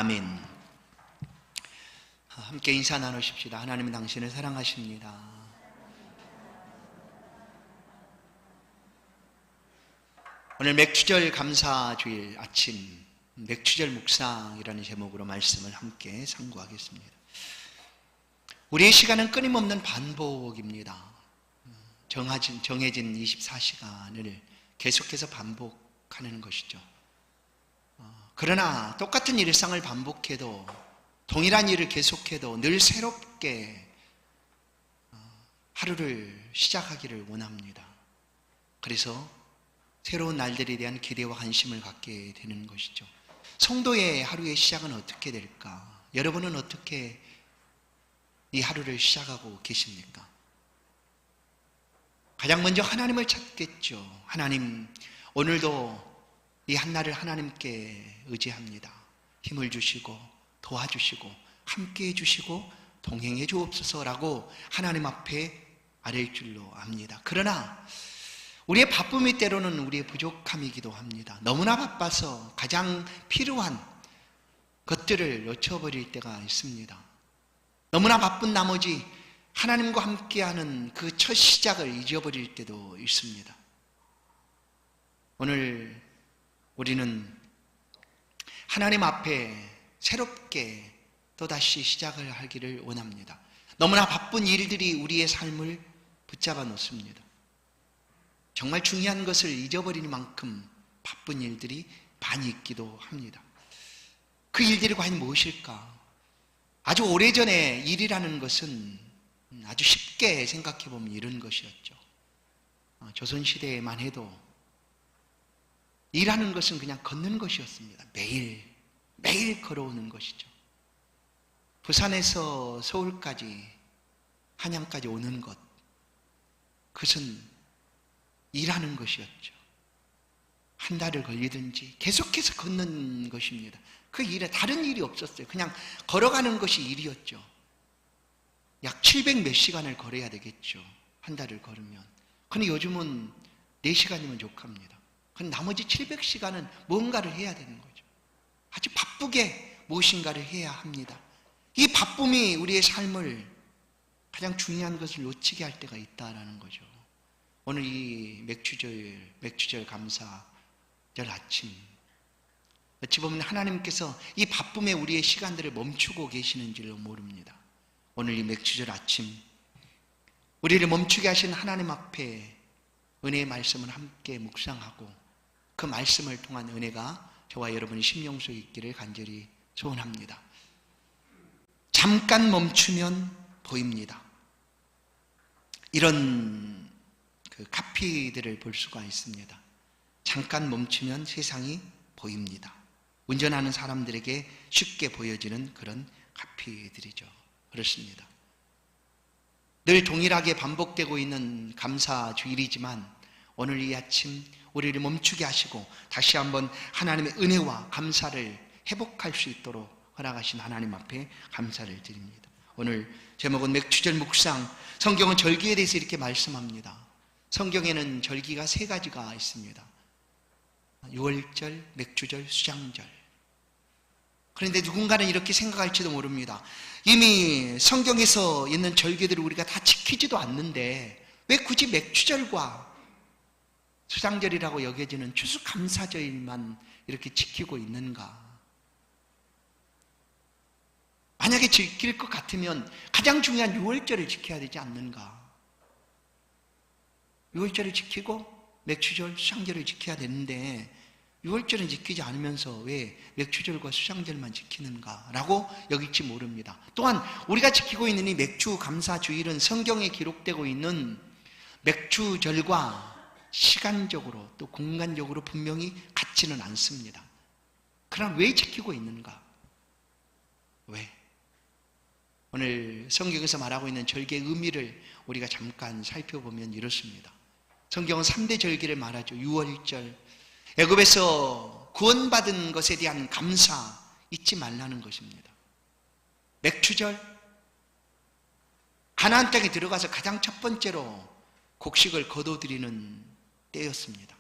아멘. 함께 인사 나누십시다. 하나님은 당신을 사랑하십니다. 오늘 맥추절 감사주일 아침 맥추절 묵상이라는 제목으로 말씀을 함께 상고하겠습니다. 우리의 시간은 끊임없는 반복입니다. 정해진 24시간을 계속해서 반복하는 것이죠. 그러나 똑같은 일상을 반복해도, 동일한 일을 계속해도 늘 새롭게 하루를 시작하기를 원합니다. 그래서 새로운 날들에 대한 기대와 관심을 갖게 되는 것이죠. 성도의 하루의 시작은 어떻게 될까? 여러분은 어떻게 이 하루를 시작하고 계십니까? 가장 먼저 하나님을 찾겠죠. 하나님, 오늘도 이 한날을 하나님께 의지합니다. 힘을 주시고 도와주시고 함께해 주시고 동행해 주옵소서라고 하나님 앞에 아뢰일 줄로 압니다. 그러나 우리의 바쁨이 때로는 우리의 부족함이기도 합니다. 너무나 바빠서 가장 필요한 것들을 놓쳐버릴 때가 있습니다. 너무나 바쁜 나머지 하나님과 함께하는 그 첫 시작을 잊어버릴 때도 있습니다. 오늘 우리는 하나님 앞에 새롭게 또다시 시작을 하기를 원합니다. 너무나 바쁜 일들이 우리의 삶을 붙잡아 놓습니다. 정말 중요한 것을 잊어버리는 만큼 바쁜 일들이 많이 있기도 합니다. 그 일들이 과연 무엇일까? 아주 오래전에 일이라는 것은 아주 쉽게 생각해 보면 이런 것이었죠. 조선시대에만 해도 일하는 것은 그냥 걷는 것이었습니다. 매일 걸어오는 것이죠. 부산에서 서울까지, 한양까지 오는 것, 그것은 일하는 것이었죠. 한 달을 걸리든지 계속해서 걷는 것입니다. 그 일에 다른 일이 없었어요. 그냥 걸어가는 것이 일이었죠. 약 700 몇 시간을 걸어야 되겠죠. 한 달을 걸으면. 근데 요즘은 4시간이면 족합니다. 그럼 나머지 700시간은 뭔가를 해야 되는 거죠. 아주 바쁘게 무엇인가를 해야 합니다. 이 바쁨이 우리의 삶을 가장 중요한 것을 놓치게 할 때가 있다는 거죠. 오늘 이 맥추절 감사절 아침, 어찌 보면 하나님께서 이 바쁨에 우리의 시간들을 멈추고 계시는지를 모릅니다. 오늘 이 맥추절 아침 우리를 멈추게 하신 하나님 앞에 은혜의 말씀을 함께 묵상하고 그 말씀을 통한 은혜가 저와 여러분의 심령 속에 있기를 간절히 소원합니다. 잠깐 멈추면 보입니다. 이런 카피들을 볼 수가 있습니다. 잠깐 멈추면 세상이 보입니다. 운전하는 사람들에게 쉽게 보여지는 그런 카피들이죠. 그렇습니다. 늘 동일하게 반복되고 있는 감사주일이지만 오늘 이 아침 우리를 멈추게 하시고 다시 한번 하나님의 은혜와 감사를 회복할 수 있도록 허락하신 하나님 앞에 감사를 드립니다. 오늘 제목은 맥추절 묵상. 성경은 절기에 대해서 이렇게 말씀합니다. 성경에는 절기가 3가지가 있습니다. 유월절, 맥추절, 수장절. 그런데 누군가는 이렇게 생각할지도 모릅니다. 이미 성경에서 있는 절기들을 우리가 다 지키지도 않는데 왜 굳이 맥추절과 수장절이라고 여겨지는 추수감사절만 이렇게 지키고 있는가? 만약에 지킬 것 같으면 가장 중요한 유월절을 지켜야 되지 않는가? 유월절을 지키고 맥추절, 수장절을 지켜야 되는데 유월절은 지키지 않으면서 왜 맥추절과 수장절만 지키는가? 라고 여길지 모릅니다. 또한 우리가 지키고 있는 이 맥추감사주일은 성경에 기록되고 있는 맥추절과 시간적으로 또 공간적으로 분명히 같지는 않습니다. 그럼 왜 지키고 있는가? 왜? 오늘 성경에서 말하고 있는 절기의 의미를 우리가 잠깐 살펴보면 이렇습니다. 성경은 3대 절기를 말하죠. 유월절, 애굽에서 구원받은 것에 대한 감사 잊지 말라는 것입니다. 맥추절, 가나안 땅에 들어가서 가장 첫 번째로 곡식을 거둬들이는 때였습니다.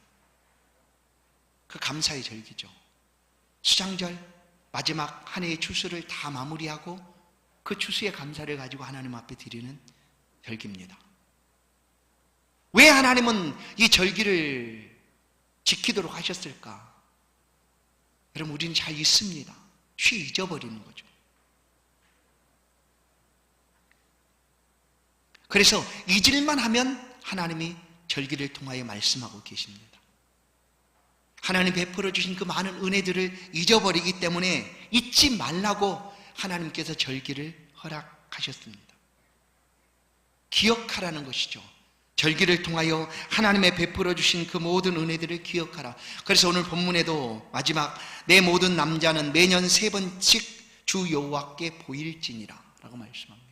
그 감사의 절기죠. 수장절, 마지막 한 해의 추수를 다 마무리하고 그 추수의 감사를 가지고 하나님 앞에 드리는 절기입니다. 왜 하나님은 이 절기를 지키도록 하셨을까? 여러분, 우리는 잘 잊습니다. 쉬 잊어버리는 거죠. 그래서 잊을만 하면 하나님이 절기를 통하여 말씀하고 계십니다. 하나님 베풀어 주신 그 많은 은혜들을 잊어버리기 때문에 잊지 말라고 하나님께서 절기를 허락하셨습니다. 기억하라는 것이죠. 절기를 통하여 하나님의 베풀어 주신 그 모든 은혜들을 기억하라. 그래서 오늘 본문에도 마지막 내 모든 남자는 매년 3번씩 주 여호와께 보일지니라 라고 말씀합니다.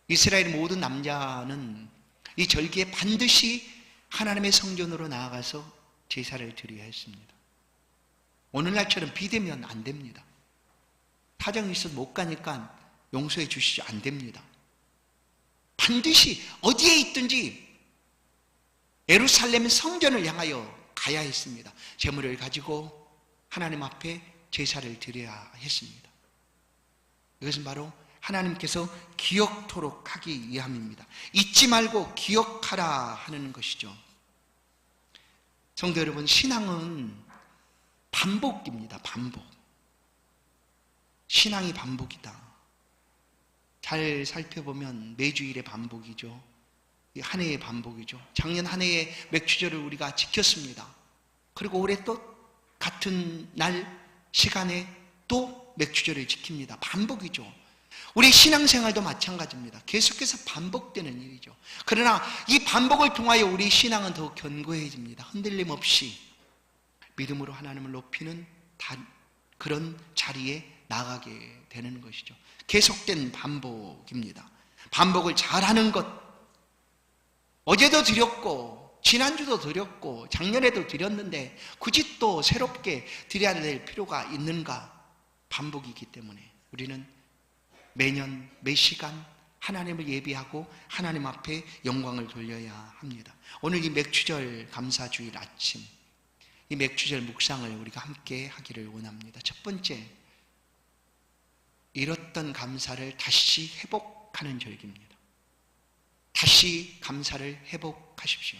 이스라엘 모든 남자는 이 절기에 반드시 하나님의 성전으로 나아가서 제사를 드려야 했습니다. 오늘날처럼 비대면 안 됩니다. 사정이 있어서 못 가니까 용서해 주시지 안 됩니다. 반드시 어디에 있든지 예루살렘 성전을 향하여 가야 했습니다. 제물을 가지고 하나님 앞에 제사를 드려야 했습니다. 이것은 바로 하나님께서 기억토록 하기 위함입니다. 잊지 말고 기억하라 하는 것이죠. 성도 여러분, 신앙은 반복입니다. 반복. 신앙이 반복이다. 잘 살펴보면 매주일의 반복이죠. 한 해의 반복이죠. 작년 한 해의 맥주절을 우리가 지켰습니다. 그리고 올해 또 같은 날 시간에 또 맥주절을 지킵니다. 반복이죠. 우리 신앙생활도 마찬가지입니다. 계속해서 반복되는 일이죠. 그러나 이 반복을 통하여 우리 신앙은 더욱 견고해집니다. 흔들림 없이 믿음으로 하나님을 높이는 그런 자리에 나가게 되는 것이죠. 계속된 반복입니다. 반복을 잘하는 것, 어제도 드렸고 지난주도 드렸고 작년에도 드렸는데 굳이 또 새롭게 드려야 될 필요가 있는가? 반복이기 때문에 우리는 매년 매 시간 하나님을 예비하고 하나님 앞에 영광을 돌려야 합니다. 오늘 이 맥주절 감사주일 아침, 이 맥주절 묵상을 우리가 함께 하기를 원합니다. 첫 번째, 잃었던 감사를 다시 회복하는 절기입니다. 다시 감사를 회복하십시오.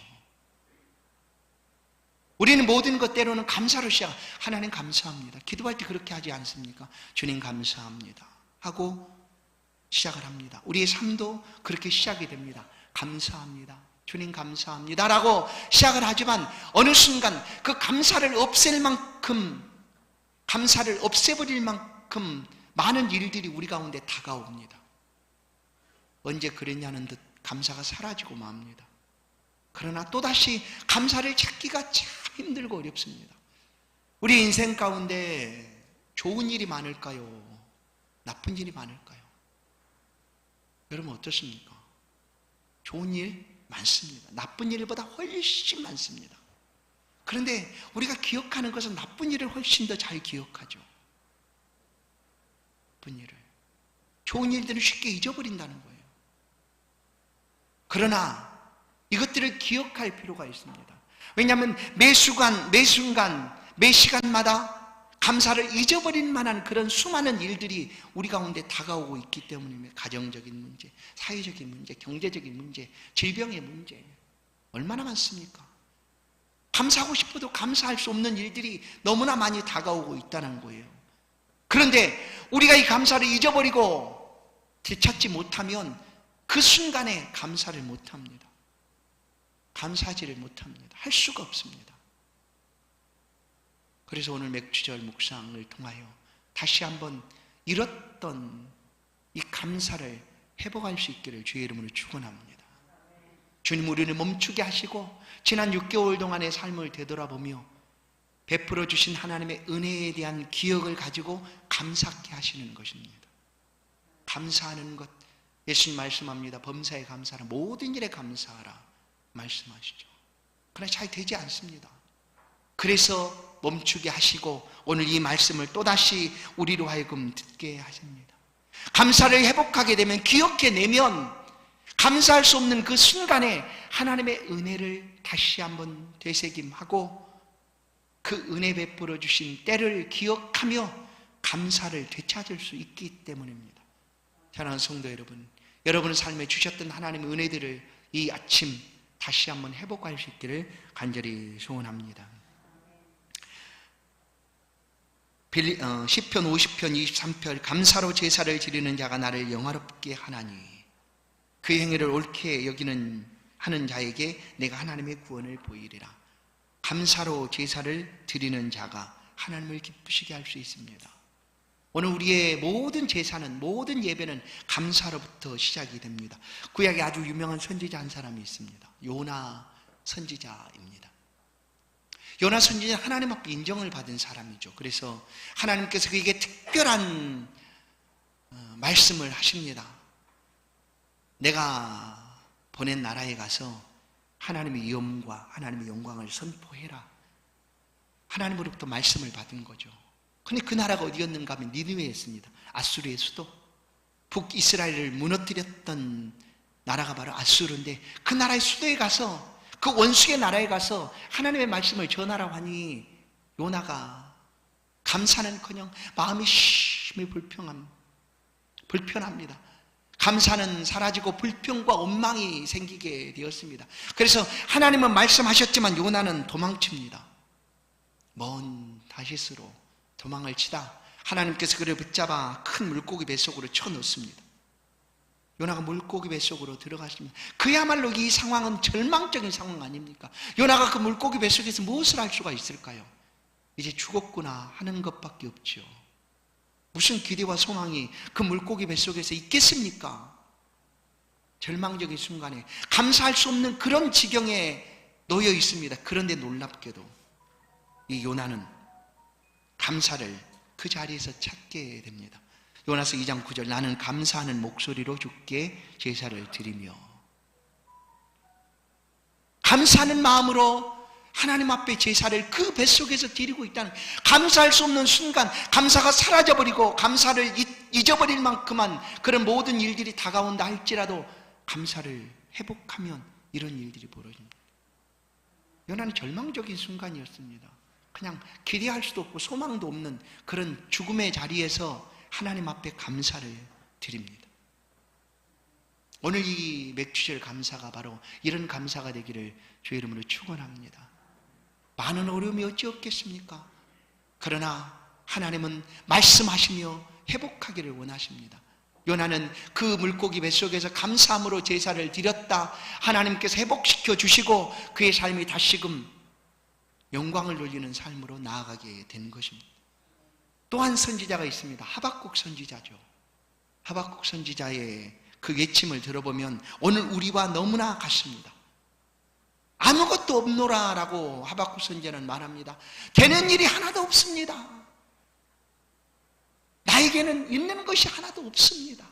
우리는 모든 것 때로는 감사로 시작, 하나님 감사합니다. 기도할 때 그렇게 하지 않습니까? 주님 감사합니다 하고 시작을 합니다. 우리의 삶도 그렇게 시작이 됩니다. 감사합니다. 주님 감사합니다 라고 시작을 하지만 어느 순간 그 감사를 없앨 만큼, 감사를 없애버릴 만큼 많은 일들이 우리 가운데 다가옵니다. 언제 그랬냐는 듯 감사가 사라지고 맙니다. 그러나 또다시 감사를 찾기가 참 힘들고 어렵습니다. 우리 인생 가운데 좋은 일이 많을까요? 나쁜 일이 많을까요? 여러분 어떻습니까? 좋은 일 많습니다. 나쁜 일보다 훨씬 많습니다. 그런데 우리가 기억하는 것은 나쁜 일을 훨씬 더 잘 기억하죠. 나쁜 일을. 좋은 일들은 쉽게 잊어버린다는 거예요. 그러나 이것들을 기억할 필요가 있습니다. 왜냐하면 매 순간, 매 시간마다 감사를 잊어버릴 만한 그런 수많은 일들이 우리 가운데 다가오고 있기 때문에 가정적인 문제, 사회적인 문제, 경제적인 문제, 질병의 문제 얼마나 많습니까? 감사하고 싶어도 감사할 수 없는 일들이 너무나 많이 다가오고 있다는 거예요. 그런데 우리가 이 감사를 잊어버리고 되찾지 못하면 그 순간에 감사를 못합니다. 감사하지를 못합니다. 할 수가 없습니다. 그래서 오늘 맥주절 묵상을 통하여 다시 한번 잃었던 이 감사를 회복할 수 있기를 주의 이름으로 축원합니다. 주님, 우리를 멈추게 하시고 지난 6개월 동안의 삶을 되돌아보며 베풀어 주신 하나님의 은혜에 대한 기억을 가지고 감사케 하시는 것입니다. 감사하는 것, 예수님 말씀합니다. 범사에 감사하라, 모든 일에 감사하라 말씀하시죠. 그러나 잘 되지 않습니다. 그래서 멈추게 하시고 오늘 이 말씀을 또다시 우리로 하여금 듣게 하십니다. 감사를 회복하게 되면, 기억해내면 감사할 수 없는 그 순간에 하나님의 은혜를 다시 한번 되새김하고 그 은혜 베풀어 주신 때를 기억하며 감사를 되찾을 수 있기 때문입니다. 사랑하는 성도 여러분, 여러분의 삶에 주셨던 하나님의 은혜들을 이 아침 다시 한번 회복할 수 있기를 간절히 소원합니다. 시편 50편 23편 감사로 제사를 드리는 자가 나를 영화롭게 하나니 그 행위를 옳게 여기는 하는 자에게 내가 하나님의 구원을 보이리라. 감사로 제사를 드리는 자가 하나님을 기쁘시게 할 수 있습니다. 오늘 우리의 모든 제사는, 모든 예배는 감사로부터 시작이 됩니다. 구약에 아주 유명한 선지자 한 사람이 있습니다. 요나 선지자입니다. 요나 선지자는 하나님 앞에 인정을 받은 사람이죠. 그래서 하나님께서 그에게 특별한 말씀을 하십니다. 내가 보낸 나라에 가서 하나님의 위엄과 하나님의 영광을 선포해라. 하나님으로부터 말씀을 받은 거죠. 근데 그 나라가 어디였는가 하면 니느웨였습니다. 아수르의 수도. 북이스라엘을 무너뜨렸던 나라가 바로 아수르인데 그 나라의 수도에 가서, 그 원수의 나라에 가서 하나님의 말씀을 전하라고 하니 요나가 감사는커녕 마음이 심히 불편합니다. 감사는 사라지고 불평과 원망이 생기게 되었습니다. 그래서 하나님은 말씀하셨지만 요나는 도망칩니다. 먼 다시스로 도망을 치다 하나님께서 그를 붙잡아 큰 물고기 뱃속으로 쳐넣습니다. 요나가 물고기 뱃속으로 들어갔습니다. 그야말로 이 상황은 절망적인 상황 아닙니까? 요나가 그 물고기 뱃속에서 무엇을 할 수가 있을까요? 이제 죽었구나 하는 것밖에 없죠. 무슨 기대와 소망이 그 물고기 뱃속에서 있겠습니까? 절망적인 순간에 감사할 수 없는 그런 지경에 놓여 있습니다. 그런데 놀랍게도 이 요나는 감사를 그 자리에서 찾게 됩니다. 요나서 2장 9절 나는 감사하는 목소리로 주께 제사를 드리며, 감사하는 마음으로 하나님 앞에 제사를 그 뱃속에서 드리고 있다는, 감사할 수 없는 순간 감사가 사라져버리고 감사를 잊어버릴 만큼만 그런 모든 일들이 다가온다 할지라도 감사를 회복하면 이런 일들이 벌어집니다. 요나는 절망적인 순간이었습니다. 그냥 기대할 수도 없고 소망도 없는 그런 죽음의 자리에서 하나님 앞에 감사를 드립니다. 오늘 이 맥주절 감사가 바로 이런 감사가 되기를 주의 이름으로 축원합니다. 많은 어려움이 어찌 없겠습니까? 그러나 하나님은 말씀하시며 회복하기를 원하십니다. 요나는 그 물고기 뱃속에서 감사함으로 제사를 드렸다. 하나님께서 회복시켜 주시고 그의 삶이 다시금 영광을 돌리는 삶으로 나아가게 된 것입니다. 또한 선지자가 있습니다. 하박국 선지자죠. 하박국 선지자의 그 외침을 들어보면 오늘 우리와 너무나 같습니다. 아무것도 없노라 라고 하박국 선지자는 말합니다. 되는 일이 하나도 없습니다. 나에게는 있는 것이 하나도 없습니다.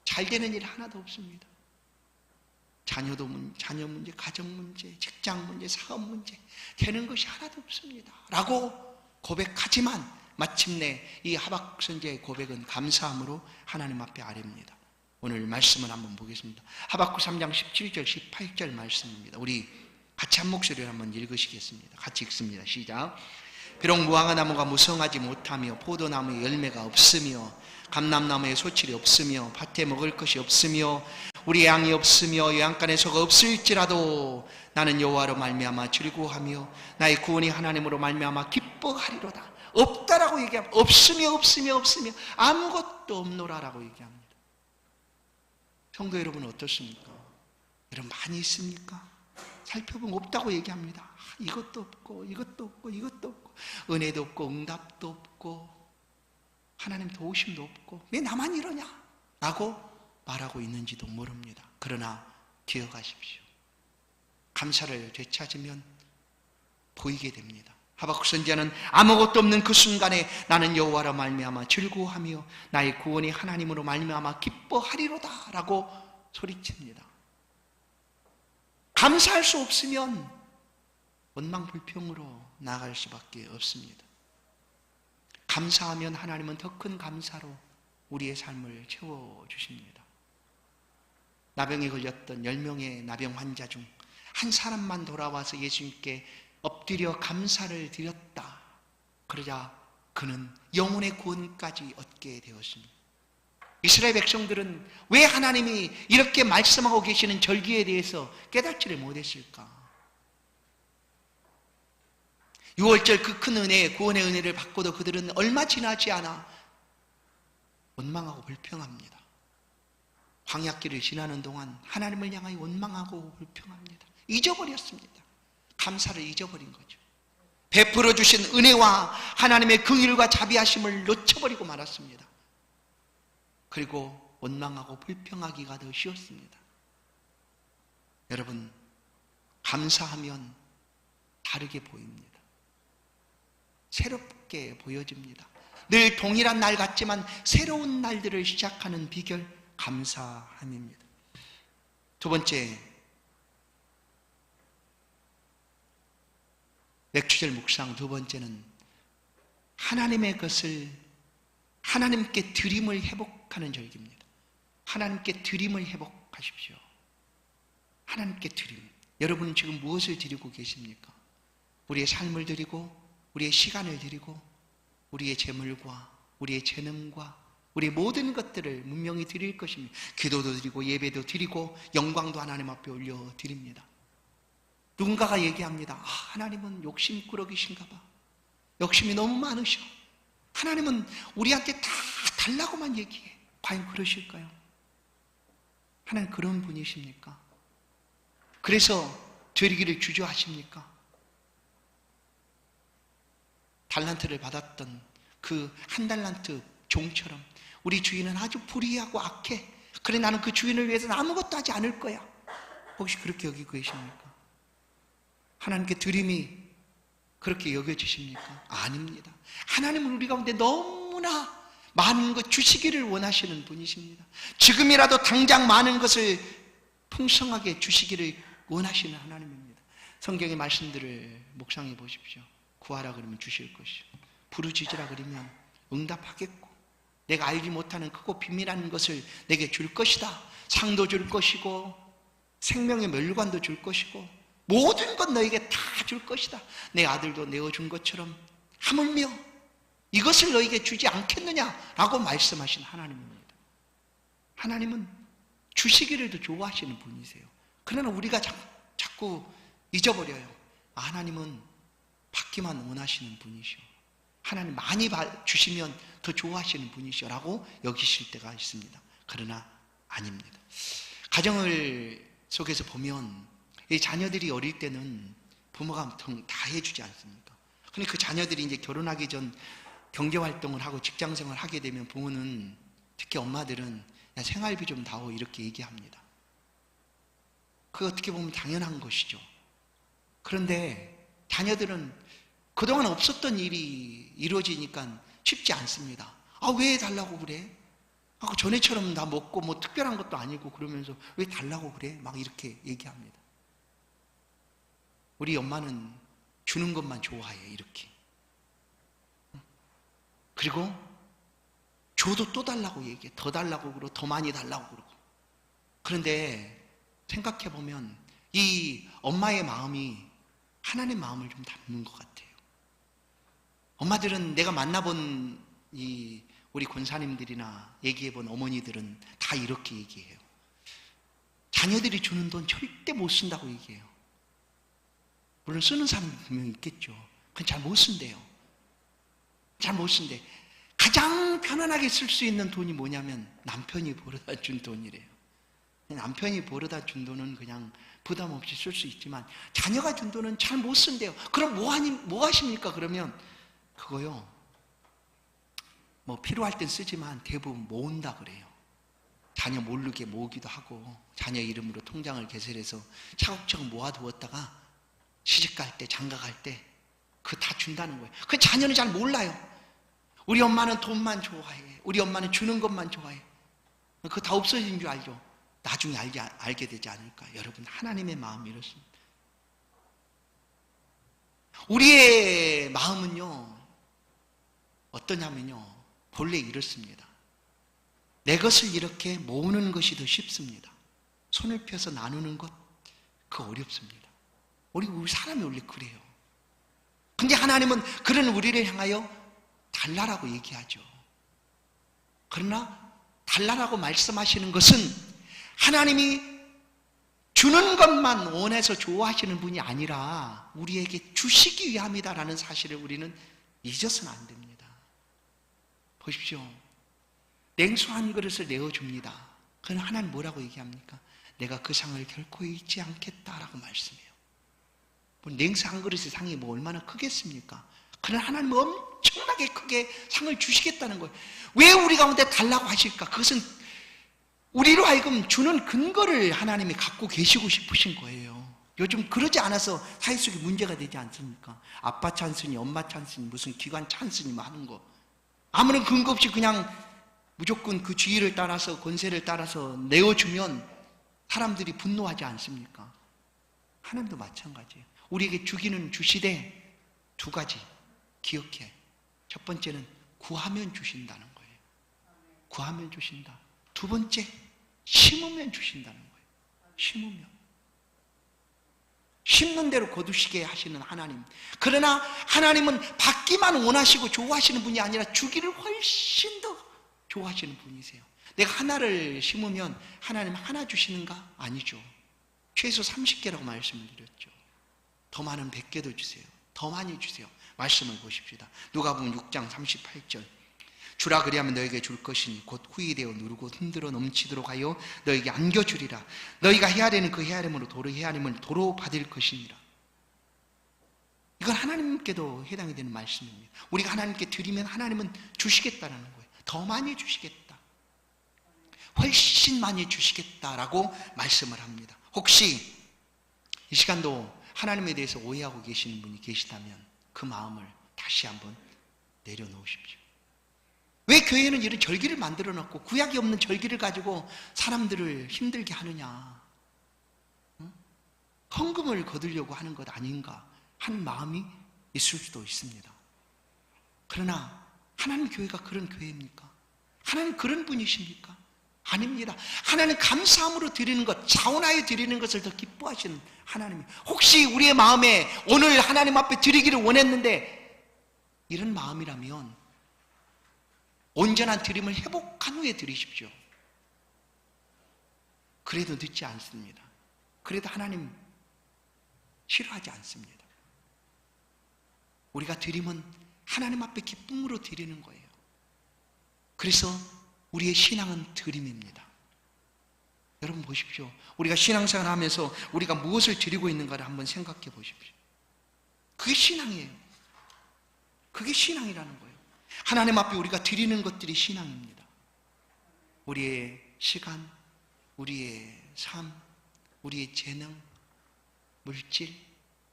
잘 되는 일이 하나도 없습니다. 자녀 문제, 가정 문제, 직장 문제, 사업 문제, 되는 것이 하나도 없습니다 라고 고백하지만 마침내 이 하박국 선지자의 고백은 감사함으로 하나님 앞에 아뢰입니다. 오늘 말씀을 한번 보겠습니다. 하박국 3장 17절 18절 말씀입니다. 우리 같이 한 목소리로 한번 읽으시겠습니다. 같이 읽습니다. 시작. 비록 무화과나무가 무성하지 못하며 포도나무에 열매가 없으며 감람나무에 소출이 없으며 밭에 먹을 것이 없으며 우리 양이 없으며 요양간에 소가 없을지라도 나는 여호와로 말미암아 즐거워하며 나의 구원이 하나님으로 말미암아 기뻐하리로다. 없다라고 얘기합니다. 없으며 아무것도 없노라라고 얘기합니다. 성도 여러분 어떻습니까? 여러분 많이 있습니까? 살펴보면 없다고 얘기합니다. 이것도 없고 은혜도 없고 응답도 없고 하나님 도우심도 없고 왜 나만 이러냐? 라고 말하고 있는지도 모릅니다. 그러나 기억하십시오. 감사를 되찾으면 보이게 됩니다. 하박국 선지자는 아무것도 없는 그 순간에 나는 여호와로 말미암아 즐거워하며 나의 구원이 하나님으로 말미암아 기뻐하리로다 라고 소리칩니다. 감사할 수 없으면 원망불평으로 나아갈 수밖에 없습니다. 감사하면 하나님은 더 큰 감사로 우리의 삶을 채워주십니다. 나병에 걸렸던 10명의 나병 환자 중 한 사람만 돌아와서 예수님께 엎드려 감사를 드렸다. 그러자 그 그는 영혼의 구원까지 얻게 되었습니다. 이스라엘 백성들은 왜 하나님이 이렇게 말씀하고 계시는 절기에 대해서 깨닫지를 못했을까? 6월절 그 큰 은혜, 구원의 은혜를 받고도 그들은 얼마 지나지 않아 원망하고 불평합니다. 광야길을 지나는 동안 하나님을 향하여 원망하고 불평합니다. 잊어버렸습니다. 감사를 잊어버린 거죠. 베풀어 주신 은혜와 하나님의 긍휼과 자비하심을 놓쳐버리고 말았습니다. 그리고 원망하고 불평하기가 더 쉬웠습니다. 여러분, 감사하면 다르게 보입니다. 새롭게 보여집니다. 늘 동일한 날 같지만 새로운 날들을 시작하는 비결, 감사함입니다. 두 번째, 맥주절 묵상 두 번째는 하나님의 것을 하나님께 드림을 회복하는 절기입니다. 하나님께 드림을 회복하십시오. 하나님께 드림. 여러분은 지금 무엇을 드리고 계십니까? 우리의 삶을 드리고, 우리의 시간을 드리고, 우리의 재물과 우리의 재능과 우리의 모든 것들을 분명히 드릴 것입니다. 기도도 드리고 예배도 드리고 영광도 하나님 앞에 올려 드립니다. 누군가가 얘기합니다. 하나님은 욕심꾸러기신가 봐. 욕심이 너무 많으셔. 하나님은 우리한테 다 달라고만 얘기해. 과연 그러실까요? 하나님 그런 분이십니까? 그래서 드리기를 주저하십니까? 달란트를 받았던 그 한 달란트 종처럼 우리 주인은 아주 불의하고 악해. 그래 나는 그 주인을 위해서는 아무것도 하지 않을 거야. 혹시 그렇게 여기고 계십니까? 하나님께 드림이 그렇게 여겨지십니까? 아닙니다. 하나님은 우리 가운데 너무나 많은 것 주시기를 원하시는 분이십니다. 지금이라도 당장 많은 것을 풍성하게 주시기를 원하시는 하나님입니다. 성경의 말씀들을 묵상해 보십시오. 구하라 그러면 주실 것이요, 부르짖으라 그러면 응답하겠고, 내가 알지 못하는 크고 비밀한 것을 내게 줄 것이다. 상도 줄 것이고 생명의 멸관도 줄 것이고 모든 것 너에게 다 줄 것이다. 내 아들도 내어준 것처럼 하물며 이것을 너에게 주지 않겠느냐라고 말씀하신 하나님입니다. 하나님은 주시기를 더 좋아하시는 분이세요. 그러나 우리가 자꾸 잊어버려요. 하나님은 받기만 원하시는 분이시오. 하나님 많이 주시면 더 좋아하시는 분이시오 라고 여기실 때가 있습니다. 그러나 아닙니다. 가정을 속에서 보면 이 자녀들이 어릴 때는 부모가 다 해주지 않습니까? 근데 그 자녀들이 이제 결혼하기 전 경제활동을 하고 직장생활을 하게 되면 부모는, 특히 엄마들은 야, 생활비 좀 다오 이렇게 얘기합니다. 그거 어떻게 보면 당연한 것이죠. 그런데 자녀들은 그동안 없었던 일이 이루어지니까 쉽지 않습니다. 왜 달라고 그래? 전에처럼 나 먹고 뭐 특별한 것도 아니고 그러면서 왜 달라고 그래? 막 이렇게 얘기합니다. 우리 엄마는 주는 것만 좋아해, 이렇게. 그리고 줘도 또 달라고 얘기해. 더 달라고 그러고 더 많이 달라고 그러고. 그런데 생각해 보면 이 엄마의 마음이 하나님의 마음을 좀 닮는 것 같아요. 엄마들은, 내가 만나본 우리 권사님들이나 얘기해본 어머니들은 다 이렇게 얘기해요. 자녀들이 주는 돈 절대 못 쓴다고 얘기해요. 물론 쓰는 사람이 분명히 있겠죠. 그건 잘 못 쓴대요. 잘 못 쓴대. 가장 편안하게 쓸 수 있는 돈이 뭐냐면 남편이 벌어다 준 돈이래요. 남편이 벌어다 준 돈은 그냥 부담 없이 쓸 수 있지만 자녀가 준 돈은 잘 못 쓴대요. 그럼 뭐 하십니까? 그러면 그거요, 뭐 필요할 땐 쓰지만 대부분 모은다 그래요. 자녀 모르게 모으기도 하고 자녀 이름으로 통장을 개설해서 차곡차곡 모아두었다가 시집갈 때, 장가갈 때 그거 다 준다는 거예요. 그 자녀는 잘 몰라요. 우리 엄마는 돈만 좋아해. 우리 엄마는 주는 것만 좋아해. 그거 다 없어진 줄 알죠. 나중에 알게 되지 않을까. 여러분, 하나님의 마음이 이렇습니다. 우리의 마음은요 어떠냐면요, 본래 이렇습니다. 내 것을 이렇게 모으는 것이 더 쉽습니다. 손을 펴서 나누는 것, 그거 어렵습니다. 우리 사람이 원래 그래요. 근데 하나님은 그런 우리를 향하여 다 달라라고 얘기하죠. 그러나 달라라고 말씀하시는 것은 하나님이 주는 것만 원해서 좋아하시는 분이 아니라 우리에게 주시기 위함이다라는 사실을 우리는 잊어서는 안 됩니다. 보십시오. 냉수 한 그릇을 내어줍니다. 그러나 하나님 뭐라고 얘기합니까? 내가 그 상을 결코 잊지 않겠다라고 말씀해요. 뭐 냉수 한 그릇의 상이 뭐 얼마나 크겠습니까? 그러나 하나님은 엄청나게 크게 상을 주시겠다는 거예요. 왜 우리 가운데 달라고 하실까? 그것은 우리로 하여금 주는 근거를 하나님이 갖고 계시고 싶으신 거예요. 요즘 그러지 않아서 사회 속에 문제가 되지 않습니까? 아빠 찬스니 엄마 찬스니 무슨 기관 찬스니 뭐 하는 거 아무런 근거 없이 그냥 무조건 그 주의를 따라서 권세를 따라서 내어주면 사람들이 분노하지 않습니까? 하나님도 마찬가지예요. 우리에게 주기는 주시되 두 가지 기억해. 첫 번째는 구하면 주신다는 거예요. 구하면 주신다. 두 번째, 심으면 주신다는 거예요. 심으면. 심는 대로 거두시게 하시는 하나님. 그러나 하나님은 받기만 원하시고 좋아하시는 분이 아니라 주기를 훨씬 더 좋아하시는 분이세요. 내가 하나를 심으면 하나님 하나 주시는가? 아니죠. 최소 30개라고 말씀을 드렸죠. 더 많은 100개도 주세요. 더 많이 주세요. 말씀을 보십시다. 누가복음 6장 38절. 주라 그리하면 너에게 줄 것이니 곧 후이되어 누르고 흔들어 넘치도록 하여 너에게 안겨주리라. 너희가 헤아리는 그 헤아림으로 도로 헤아림을 도로 받을 것이니라. 이건 하나님께도 해당이 되는 말씀입니다. 우리가 하나님께 드리면 하나님은 주시겠다는 거예요. 더 많이 주시겠다. 훨씬 많이 주시겠다라고 말씀을 합니다. 혹시 이 시간도 하나님에 대해서 오해하고 계시는 분이 계시다면 그 마음을 다시 한번 내려놓으십시오. 왜 교회는 이런 절기를 만들어 놓고 구약이 없는 절기를 가지고 사람들을 힘들게 하느냐? 헌금을 거두려고 하는 것 아닌가 하는 마음이 있을 수도 있습니다. 그러나 하나님 교회가 그런 교회입니까? 하나님 그런 분이십니까? 아닙니다. 하나님 감사함으로 드리는 것, 자원하여 드리는 것을 더 기뻐하시는 하나님입니다. 혹시 우리의 마음에 오늘 하나님 앞에 드리기를 원했는데 이런 마음이라면 온전한 드림을 회복한 후에 드리십시오. 그래도 늦지 않습니다. 그래도 하나님 싫어하지 않습니다. 우리가 드림은 하나님 앞에 기쁨으로 드리는 거예요. 그래서 우리의 신앙은 드림입니다. 여러분 보십시오. 우리가 신앙생활을 하면서 우리가 무엇을 드리고 있는가를 한번 생각해 보십시오. 그게 신앙이에요. 그게 신앙이라는 거예요. 하나님 앞에 우리가 드리는 것들이 신앙입니다. 우리의 시간, 우리의 삶, 우리의 재능, 물질,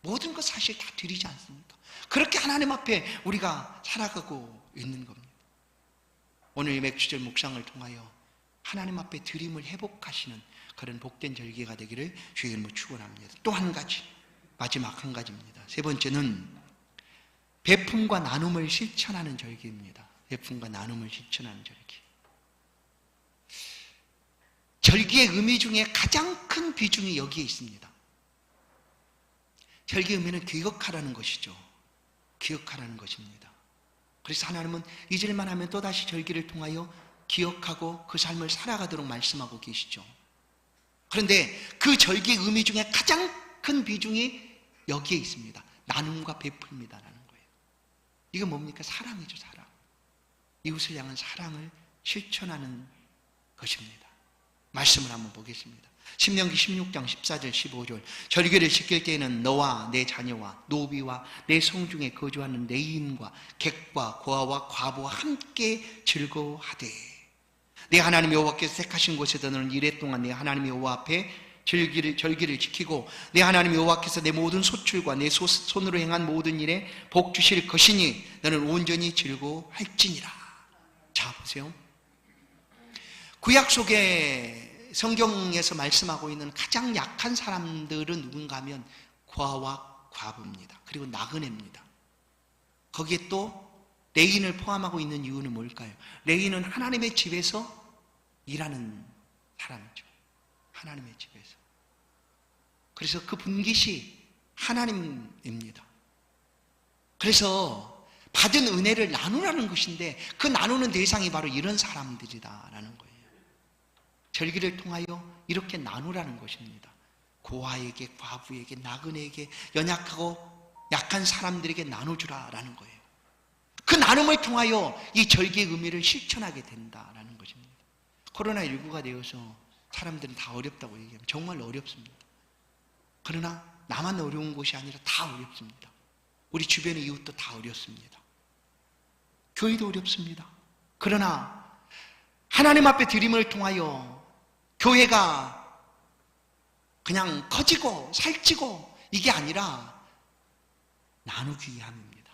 모든 것 사실 다 드리지 않습니까? 그렇게 하나님 앞에 우리가 살아가고 있는 겁니다. 오늘 맥주절 묵상을 통하여 하나님 앞에 드림을 회복하시는 그런 복된 절기가 되기를 주의 이름으로 축원합니다. 또 한 가지, 마지막 한 가지입니다. 세 번째는 베품과 나눔을 실천하는 절기입니다. 베품과 나눔을 실천하는 절기. 절기의 의미 중에 가장 큰 비중이 여기에 있습니다. 절기의 의미는 기억하라는 것이죠. 기억하라는 것입니다. 그래서 하나님은 잊을만 하면 또다시 절기를 통하여 기억하고 그 삶을 살아가도록 말씀하고 계시죠. 그런데 그 절기의 의미 중에 가장 큰 비중이 여기에 있습니다. 나눔과 베풀입니다라는 거예요. 이건 뭡니까? 사랑이죠, 사랑. 이웃을 향한 사랑을 실천하는 것입니다. 말씀을 한번 보겠습니다. 신명기 16장 14절 15절. 절기를 지킬 때에는 너와 내 자녀와 노비와 내 성중에 거주하는 레위인과 객과 고아와 과부와 함께 즐거워하되 내 하나님 여호와께서 택하신 곳에서 너는 이래 동안 내 하나님 여호와 앞에 절기를 지키고 내 하나님 여호와께서 내 모든 소출과 내 손으로 행한 모든 일에 복 주실 것이니 너는 온전히 즐거워할지니라. 자, 보세요. 구약 속에 성경에서 말씀하고 있는 가장 약한 사람들은 누군가 하면 고아와 과부입니다. 그리고 나그네입니다. 거기에 또 레위인을 포함하고 있는 이유는 뭘까요? 레위인은 하나님의 집에서 일하는 사람이죠. 하나님의 집에서. 그래서 그 분깃이 하나님입니다. 그래서 받은 은혜를 나누라는 것인데 그 나누는 대상이 바로 이런 사람들이다라는 거예요. 절기를 통하여 이렇게 나누라는 것입니다. 고아에게, 과부에게, 나그네에게, 연약하고 약한 사람들에게 나눠주라라는 거예요. 그 나눔을 통하여 이 절기의 의미를 실천하게 된다라는 것입니다. 코로나19가 되어서 사람들은 다 어렵다고 얘기하면 정말 어렵습니다. 그러나 나만 어려운 것이 아니라 다 어렵습니다. 우리 주변의 이웃도 다 어렵습니다. 교회도 어렵습니다. 그러나 하나님 앞에 드림을 통하여 교회가 그냥 커지고 살찌고 이게 아니라 나누기 위함입니다.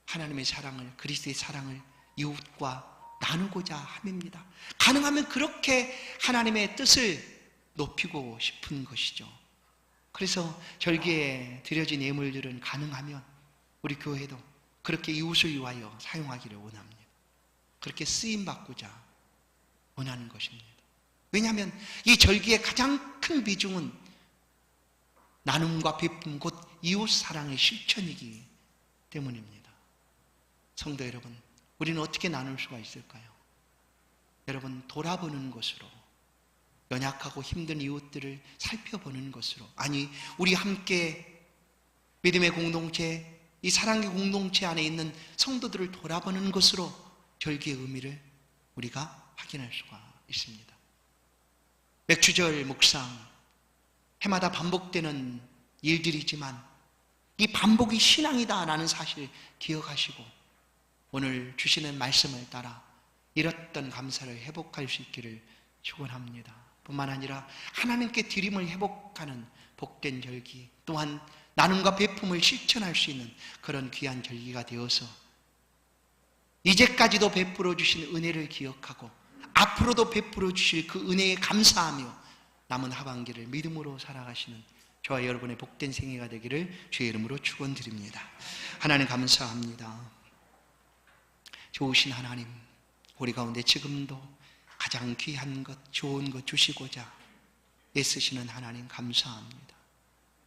하나님의 사랑을, 그리스도의 사랑을 이웃과 나누고자 함입니다. 가능하면 그렇게 하나님의 뜻을 높이고 싶은 것이죠. 그래서 절기에 드려진 예물들은 가능하면 우리 교회도 그렇게 이웃을 위하여 사용하기를 원합니다. 그렇게 쓰임받고자 원하는 것입니다. 왜냐하면 이 절기의 가장 큰 비중은 나눔과 베품, 곧 이웃 사랑의 실천이기 때문입니다. 성도 여러분, 우리는 어떻게 나눌 수가 있을까요? 여러분, 돌아보는 것으로, 연약하고 힘든 이웃들을 살펴보는 것으로, 아니 우리 함께 믿음의 공동체, 이 사랑의 공동체 안에 있는 성도들을 돌아보는 것으로 절기의 의미를 우리가 확인할 수가 있습니다. 맥주절 묵상, 해마다 반복되는 일들이지만 이 반복이 신앙이다라는 사실 기억하시고 오늘 주시는 말씀을 따라 잃었던 감사를 회복할 수 있기를 축원합니다. 뿐만 아니라 하나님께 드림을 회복하는 복된 절기, 또한 나눔과 베품을 실천할 수 있는 그런 귀한 절기가 되어서 이제까지도 베풀어 주신 은혜를 기억하고 앞으로도 베풀어 주실 그 은혜에 감사하며 남은 하반기를 믿음으로 살아가시는 저와 여러분의 복된 생애가 되기를 주의 이름으로 축원드립니다. 하나님 감사합니다. 좋으신 하나님, 우리 가운데 지금도 가장 귀한 것, 좋은 것 주시고자 애쓰시는 하나님 감사합니다.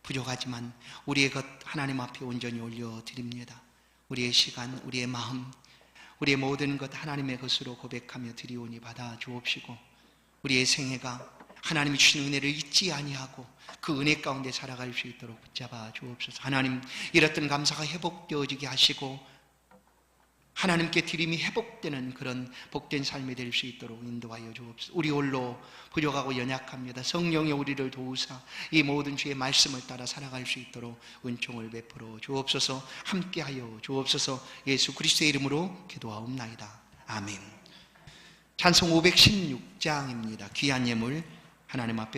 부족하지만 우리의 것 하나님 앞에 온전히 올려드립니다. 우리의 시간, 우리의 마음, 우리의 모든 것 하나님의 것으로 고백하며 드리오니 받아 주옵시고 우리의 생애가 하나님이 주신 은혜를 잊지 아니하고 그 은혜 가운데 살아갈 수 있도록 붙잡아 주옵소서. 하나님, 잃었던 감사가 회복되어지게 하시고 하나님께 드림이 회복되는 그런 복된 삶이 될 수 있도록 인도하여 주옵소서. 우리 홀로 부족하고 연약합니다. 성령이 우리를 도우사 이 모든 주의 말씀을 따라 살아갈 수 있도록 은총을 베풀어 주옵소서. 함께하여 주옵소서. 예수 그리스도의 이름으로 기도하옵나이다. 아멘. 찬송 516장입니다. 귀한 예물 하나님 앞에